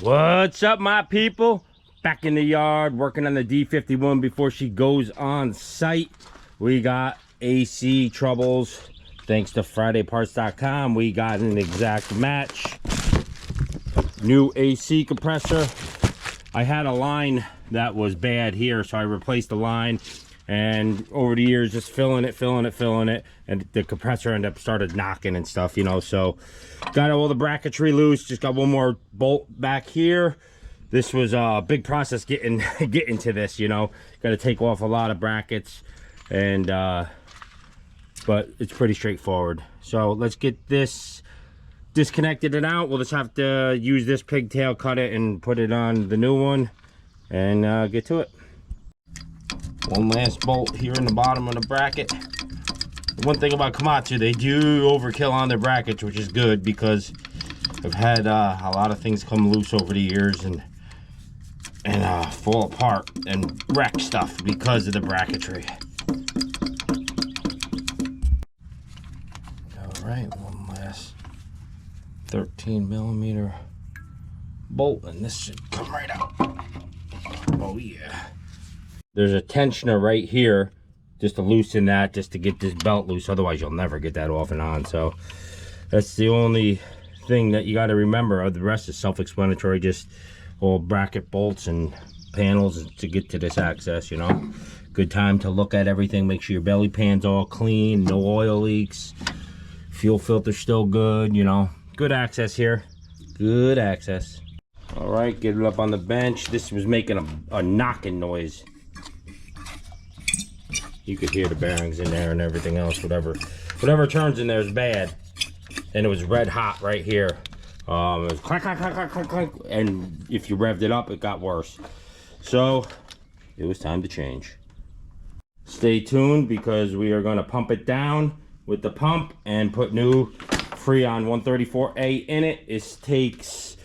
What's up, my people? Back in the yard working on the D51 before she goes on site. We got AC troubles. Thanks to FridayParts.com, we got an exact match. New AC compressor. I had a line that was bad here, so I replaced the line. And over the years, just filling it, and the compressor ended up started knocking and stuff, you know. So got all the bracketry loose. Just got one more bolt back here. This was a big process getting to this, you know. Got to take off a lot of brackets, and but it's pretty straightforward. So let's get this disconnected and out. We'll just have to use this pigtail, cut it, and put it on the new one, and get to it. One last bolt here in the bottom of the bracket. One thing about Komatsu, they do overkill on their brackets, which is good because I've had a lot of things come loose over the years and fall apart and wreck stuff because of the bracketry. All right, one last 13mm bolt, and this should come right out. Oh yeah. There's a tensioner right here just to loosen that, just to get this belt loose. Otherwise, you'll never get that off and on. So that's the only thing that you got to remember. The rest is self-explanatory, just all bracket bolts and panels to get to this access, you know. Good time to look at everything. Make sure your belly pan's all clean, no oil leaks. Fuel filter's still good, you know. Good access here. Good access. All right, get it up on the bench. This was making a knocking noise. You could hear the bearings in there and everything else. Whatever turns in there is bad. And it was red hot right here. It was clack, clack, clack, clack, clack, clack. And if you revved it up, it got worse. So it was time to change. Stay tuned because we are going to pump it down with the pump and put new Freon 134A in it. It takes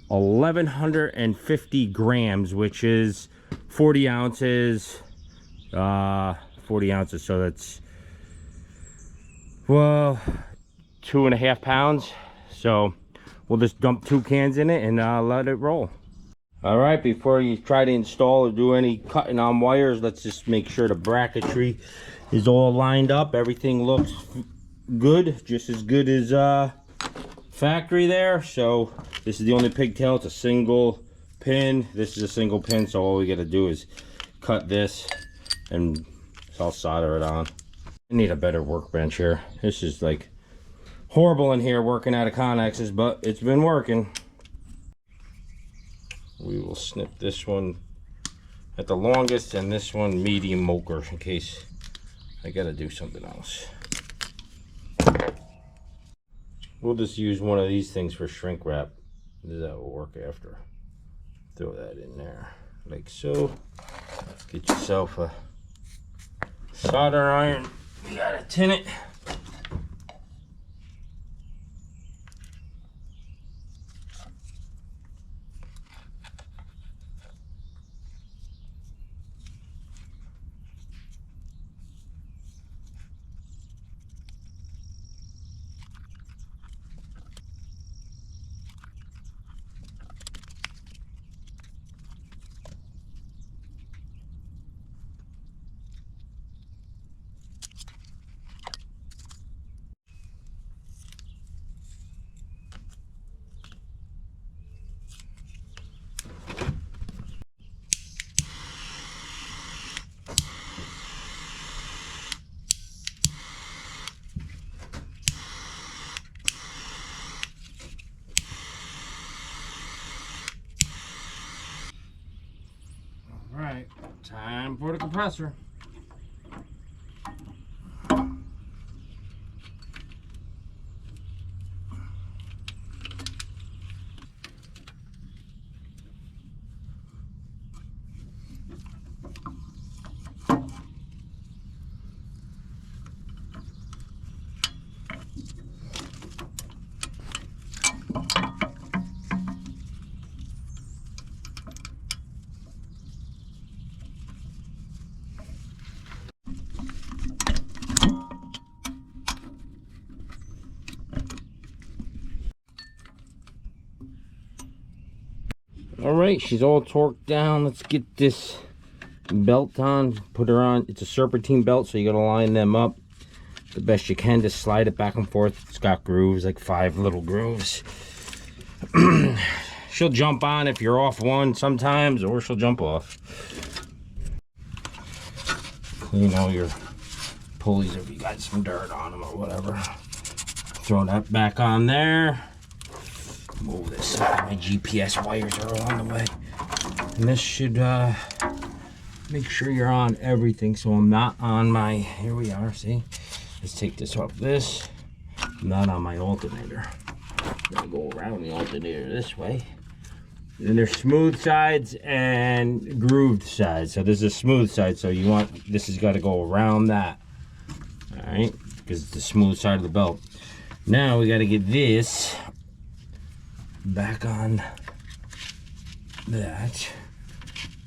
1,150 grams, which is 40 ounces. 40 ounces, so that's, well, 2.5 pounds. So we'll just dump 2 cans in it and let it roll. All right, before you try to install or do any cutting on wires, let's just make sure the bracketry is all lined up. Everything looks good, just as good as factory there. So this is the only pigtail. It's a single pin. This is a single pin, so all we got to do is cut this and I'll solder it on. I need a better workbench here. This is like horrible in here working out of connexes, but it's been working. We will snip this one at the longest and this one medium mocher in case I gotta do something else. We'll just use one of these things for shrink wrap. That will work after. Throw that in there like so. Get yourself a solder iron. You gotta tin it. Alright, time for the compressor. All right, she's all torqued down. Let's get this belt on, put her on. It's a serpentine belt, so you gotta line them up the best you can. Just slide it back and forth. It's got grooves, like 5 little grooves. She'll jump on if you're off one sometimes, or she'll jump off. Clean all your pulleys if you got some dirt on them or whatever. Throw that back on there. Move this side. My GPS wires are all on the way. And this should make sure you're on everything, so I'm not on my, here we are, see? Let's take this off this. I'm not on my alternator. I'm gonna go around the alternator this way. And there's smooth sides and grooved sides. So this is a smooth side, so you want, this has got to go around that. All right, because it's the smooth side of the belt. Now we got to get this back on that.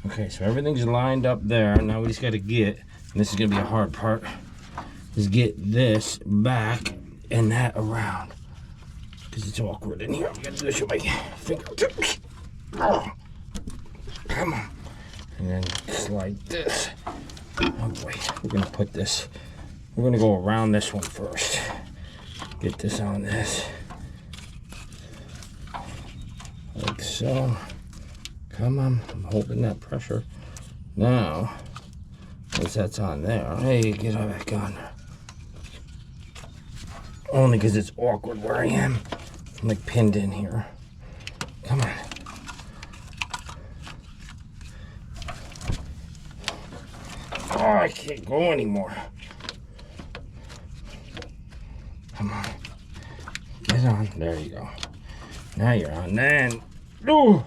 Okay, so everything's lined up there. Now we just got to get, and this is going to be a hard part, is get this back and that around. Because it's awkward in here. I'm going to do this with my fingertips. Oh, come on. And then slide this. Oh boy, we're going to put this, we're going to go around this one first. Get this on this. Like so. Come on, I'm holding that pressure. Now, once that's on there, hey, get it back on. Only because it's awkward where I am. I'm like pinned in here. Come on. Oh, I can't go anymore. Come on. Get on. There you go. Now you're on. Then, ooh.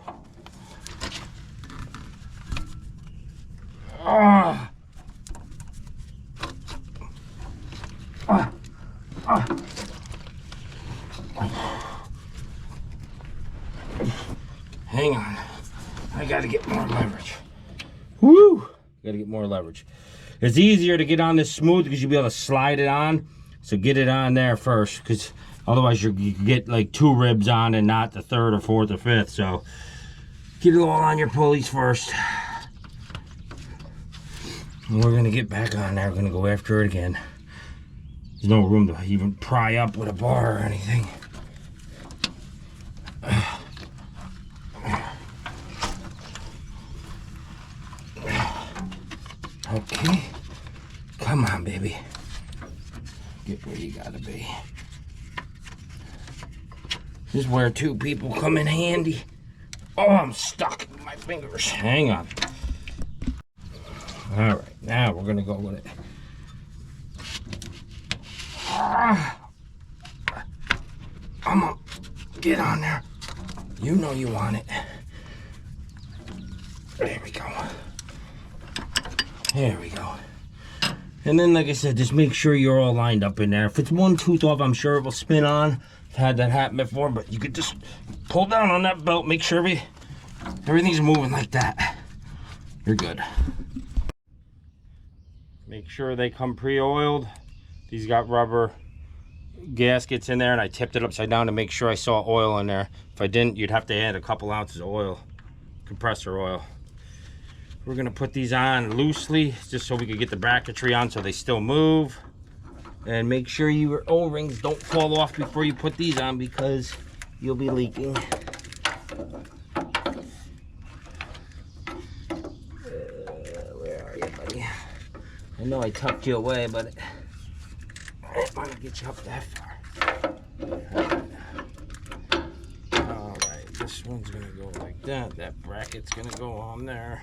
Ah. Ah. Ah. Hang on. I gotta get more leverage. Woo! Gotta get more leverage. It's easier to get on this smooth because you'll be able to slide it on. So get it on there first, because otherwise you get like 2 ribs on and not the 3rd or 4th or 5th. So get it all on your pulleys first. And we're gonna get back on there. We're gonna go after it again. There's no room to even pry up with a bar or anything. Okay, come on, baby. Get where you gotta be. This is where 2 people come in handy. Oh, I'm stuck with my fingers. Hang on. All right, now we're gonna go with it. Come on, get on there. You know you want it. There we go. There we go. And then, like I said, just make sure you're all lined up in there. If it's one tooth off, I'm sure it will spin on. I've had that happen before, but you could just pull down on that belt, make sure everything's moving like that. You're good. Make sure they come pre-oiled. These got rubber gaskets in there, and I tipped it upside down to make sure I saw oil in there. If I didn't, you'd have to add a couple ounces of oil, compressor oil. We're gonna put these on loosely just so we can get the bracketry on so they still move. And make sure your O-rings don't fall off before you put these on, because you'll be leaking. Where are you, buddy? I know I tucked you away, but I didn't want to get you up that far. Alright, this one's gonna go like that. That bracket's gonna go on there.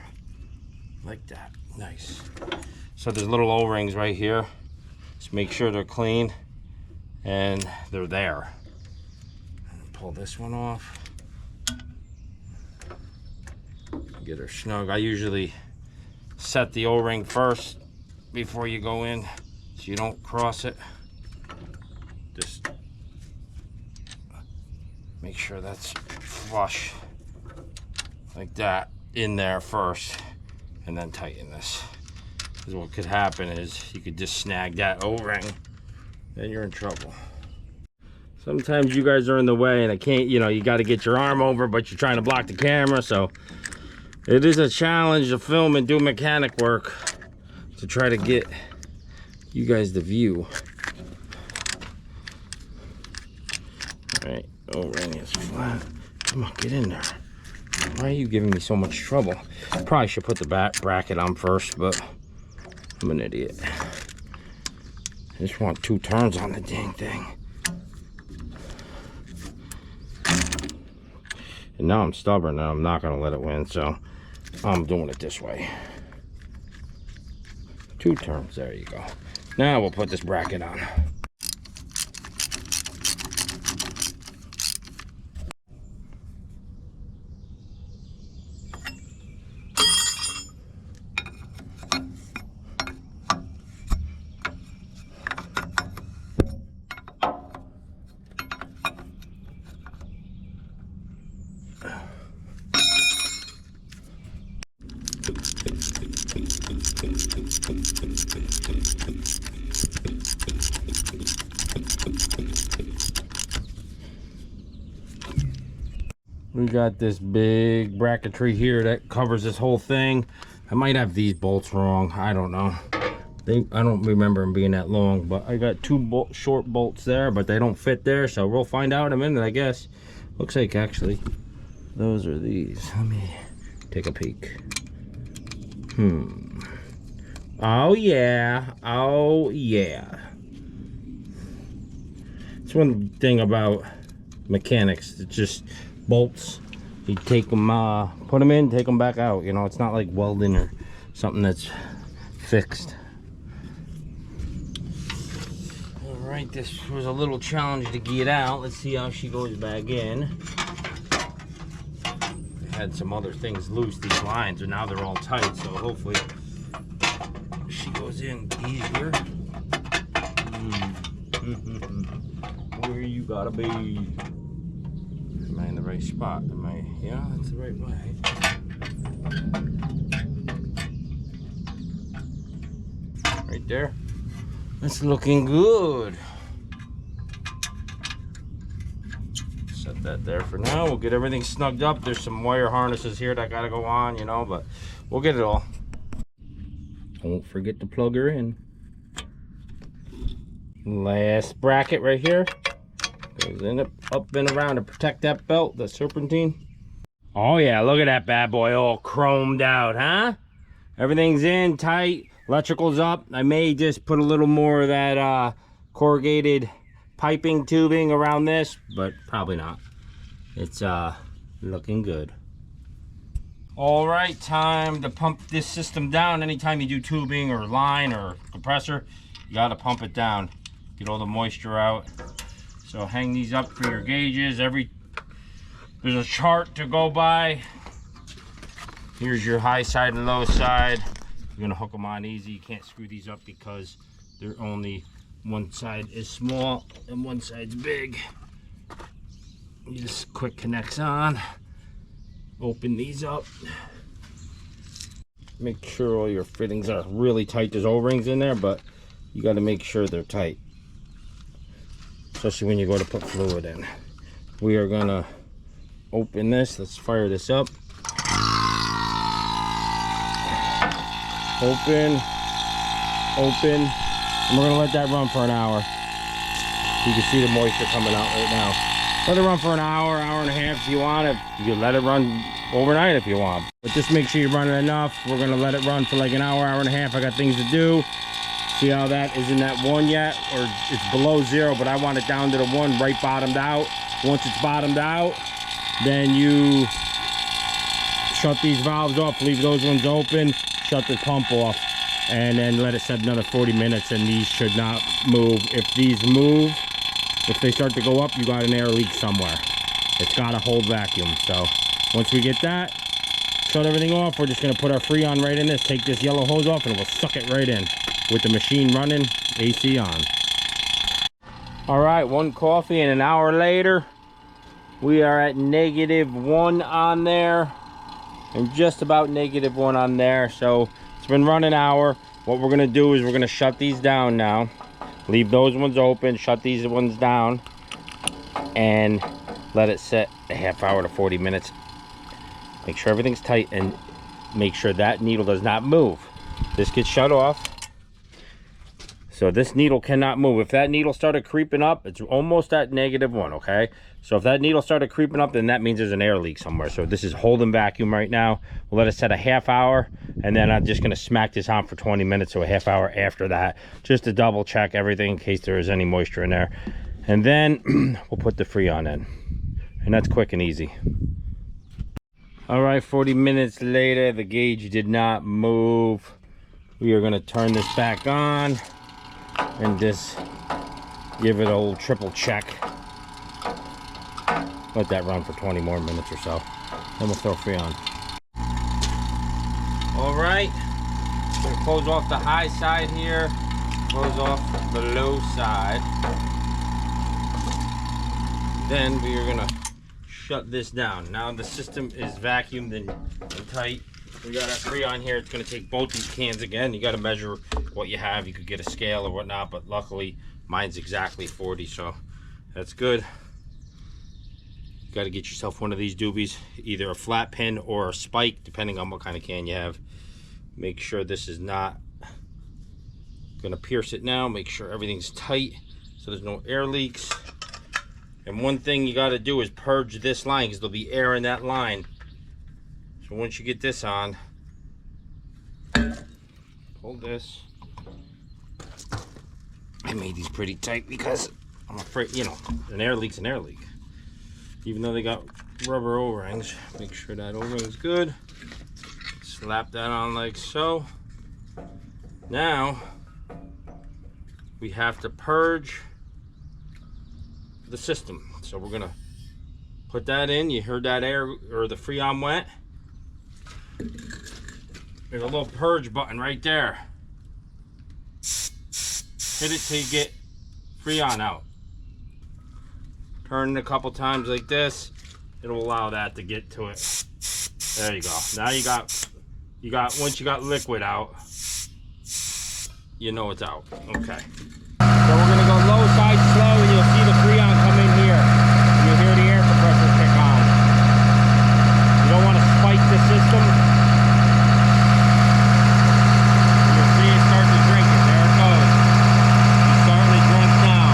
Like that. Nice. So there's little O-rings right here. Just make sure they're clean and they're there. Pull this one off. Get her snug. I usually set the O-ring first before you go in so you don't cross it. Just make sure that's flush like that in there first. And then tighten this. Because what could happen is you could just snag that O-ring, then you're in trouble. Sometimes you guys are in the way and I can't, you know, you got to get your arm over, but you're trying to block the camera. So it is a challenge to film and do mechanic work to try to get you guys the view. All right, overhang is flat. Come on, get in there. Why are you giving me so much trouble? Probably should put the bracket on first, but I'm an idiot. I just want 2 turns on the dang thing. And now I'm stubborn and I'm not gonna let it win, so I'm doing it this way. 2 turns, there you go. Now we'll put this bracket on. We got this big bracketry here that covers this whole thing. I might have these bolts wrong. I don't know. I don't remember them being that long, but I got 2 short bolts there, but they don't fit there, so we'll find out in a minute, I guess. Looks like actually those are these. Let me take a peek. Oh yeah, oh yeah. It's one thing about mechanics. It's just bolts. You take them, put them in, take them back out. You know, it's not like welding or something that's fixed. All right, this was a little challenge to get out. Let's see how she goes back in. Had some other things loose, these lines, and now they're all tight, so hopefully she goes in easier. Where you gotta be. Am I in the right spot? Am I? Yeah, that's the right way. Right there. That's looking good. Set that there for now. We'll get everything snugged up. There's some wire harnesses here that gotta go on, you know, but we'll get it all. Don't forget to plug her in. Last bracket right here. Goes in up and around to protect that belt, the serpentine. Oh yeah, look at that bad boy all chromed out, huh? Everything's in tight, electrical's up. I may just put a little more of that corrugated piping tubing around this, but probably not. It's looking good. All right, time to pump this system down. Anytime you do tubing or line or compressor, you gotta pump it down. Get all the moisture out. So hang these up for your gauges. There's a chart to go by. Here's your high side and low side. You're gonna hook them on easy. You can't screw these up because they're only one side is small and one side's big. You just quick connects on. Open these up. Make sure all your fittings are really tight. There's O-rings in there, but you got to make sure they're tight, especially when you go to put fluid in. We are gonna open this. Let's fire this up. Open, open, and we're gonna let that run for an hour. You can see the moisture coming out right now. Let it run for an hour, hour and a half if you want. You can let it run overnight if you want. But just make sure you're running enough. We're gonna let it run for like an hour, hour and a half. I got things to do. See how that isn't at 1 yet, or it's below 0, but I want it down to the 1, right bottomed out. Once it's bottomed out, then you shut these valves off, leave those ones open, shut the pump off, and then let it set another 40 minutes, and these should not move. If these move, if they start to go up, you got an air leak somewhere. It's got to hold vacuum. So once we get that, shut everything off, we're just going to put our Freon right in this, take this yellow hose off, and we'll suck it right in with the machine running, AC on. All right, 1 coffee and an hour later, we are at -1 on there, and just about -1 on there. So it's been running an hour. What we're gonna do is we're gonna shut these down now. Leave those ones open, shut these ones down. and let it set a half hour to 40 minutes. Make sure everything's tight and make sure that needle does not move. This gets shut off. So this needle cannot move. If that needle started creeping up, it's almost at -1, okay? So if that needle started creeping up, then that means there's an air leak somewhere. So this is holding vacuum right now. We'll let it set a half hour, and then I'm just gonna smack this on for 20 minutes, so a half hour after that, just to double check everything in case there is any moisture in there. And then we'll put the Freon in. And that's quick and easy. All right, 40 minutes later, the gauge did not move. We are gonna turn this back on and just give it a old triple check. Let that run for 20 more minutes or so. Then we'll throw Freon. All right, we'll close off the high side here, close off the low side. Then we are gonna shut this down. Now the system is vacuumed and tight. We got a Freon here. It's gonna take both these cans again. You gotta measure what you have. You could get a scale or whatnot, but luckily mine's exactly 40, so that's good. You gotta get yourself one of these doobies, either a flat pin or a spike, depending on what kind of can you have. Make sure this is not gonna pierce it now. Make sure everything's tight so there's no air leaks. And one thing you got to do is purge this line, because there'll be air in that line. So once you get this on, pull this. I made these pretty tight because I'm afraid, you know, an air leak's an air leak. Even though they got rubber O-rings, make sure that O-ring's good. Slap that on like so. Now we have to purge the system. So we're gonna put that in. You heard that air or the Freon went. There's a little purge button right there. Hit it till you get Freon out. Turn it a couple times like this. It'll allow that to get to it. There you go. Now you got once you got liquid out, you know it's out. Okay. So we're gonna go low side slow, and you'll see the Freon come in here. You'll hear the air compressor kick on. You don't want to spike the system. You'll see it start to drink it. There it goes. It's starting to drink now.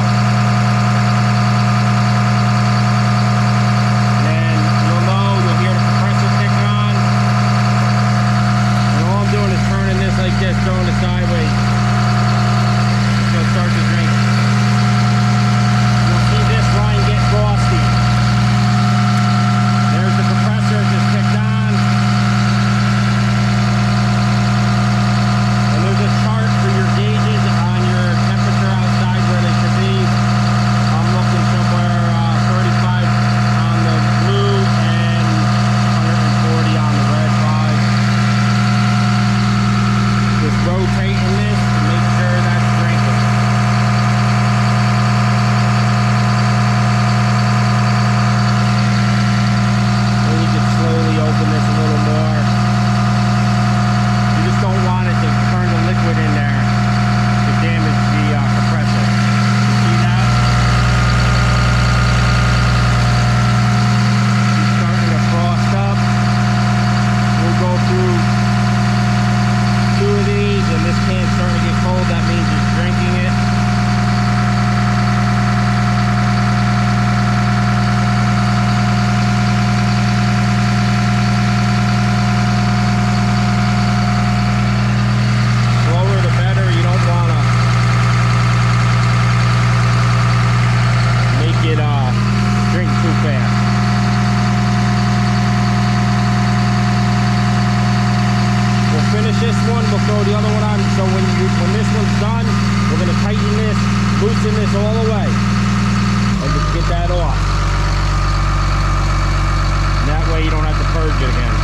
And then you'll know, you'll hear the compressor kick on. And all I'm doing is turning this like this, throwing it sideways. It's gonna start to drink. You'll see this line get frosty. There's the compressor just kicked on. And there's a chart for your gauges on your temperature outside where they should be. I'm looking somewhere 35 on the blue and 140 on the red side. Just rotating this to make sure that's drinking. And you can slowly open this a little more. You just don't want it to turn the liquid in there to damage the compressor. You see that? It's starting to frost up. We'll go through 2 of these, and this can's starting to get cold. That means it's drinking it. Slower the better. You don't want to make it drink too fast. We'll finish this one, we'll throw the other one on. So when this one's done, we're gonna tighten this, loosen this all the way, and just get that off. And that way you don't have to purge it again.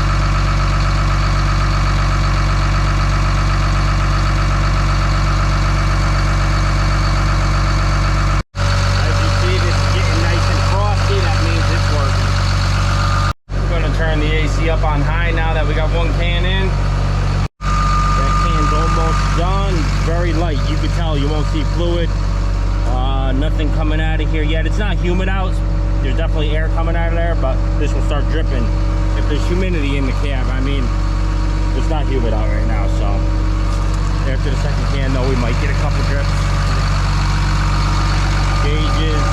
As you see, this is getting nice and frosty. That means it's working. I'm gonna turn the AC up on high now that we got one can in. That can's almost done. Very light. You can tell, you won't see fluid. Nothing coming out of here yet. It's not humid out. there's definitely air coming out of there, but this will start dripping if there's humidity in the cab. I mean, it's not humid out right now, so after the second can though, we might get a couple drips. Gauges,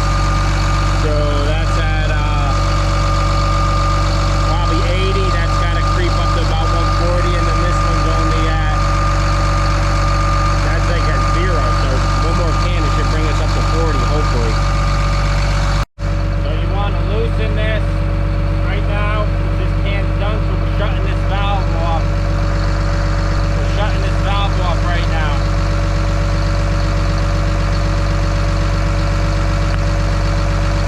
so that's at probably 80. That's got to creep up to about 140, and then this one's only at, that's like at 0, so one more can, it should bring us up to 40 hopefully. So you want to loosen this right now. This can's done, so we're shutting this valve off. We're shutting this valve off right now.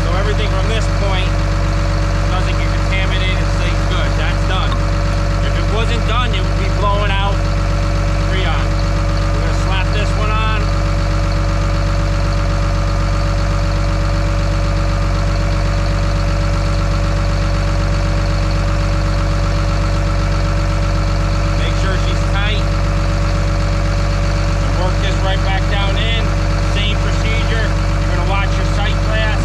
So everything from this point doesn't get contaminated, stays good. That's done. If it wasn't done, it would be blowing out Freon. We're going to slap this one on. Make sure she's tight. And work this right back down in. Same procedure. You're going to watch your sight glass.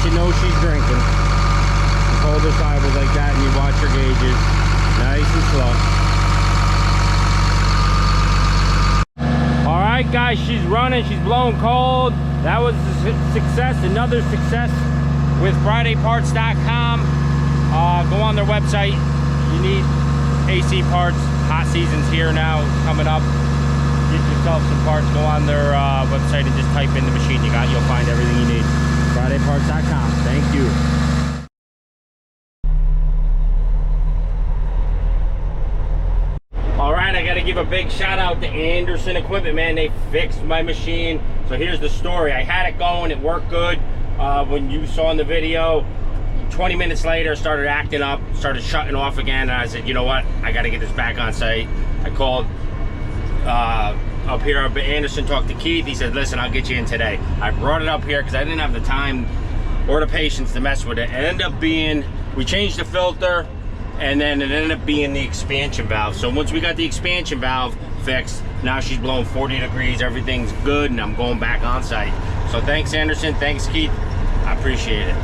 You know she's drinking. Just hold her sideways like that and you watch her gauges. Nice and slow. Alright guys, she's running, she's blowing cold. That was a success, another success with FridayParts.com. Go on their website. You need AC parts. Hot season's here now, coming up. Get yourself some parts, go on their website and just type in the machine you got. You'll find everything you need. FridayParts.com. Thank you. Alright, I gotta give a big shout out to Anderson Equipment, man. They fixed my machine. So here's the story. I had it going, it worked good. When you saw in the video, 20 minutes later, started acting up, started shutting off again, and I said, you know what, I gotta get this back on site. I called up here, Anderson, talked to Keith. He said, listen, I'll get you in today. I brought it up here because I didn't have the time or the patience to mess with it. It ended up being, we changed the filter, and then it ended up being the expansion valve. So once we got the expansion valve fixed, now she's blowing 40 degrees, everything's good, and I'm going back on site. So thanks, Anderson, thanks, Keith, I appreciate it.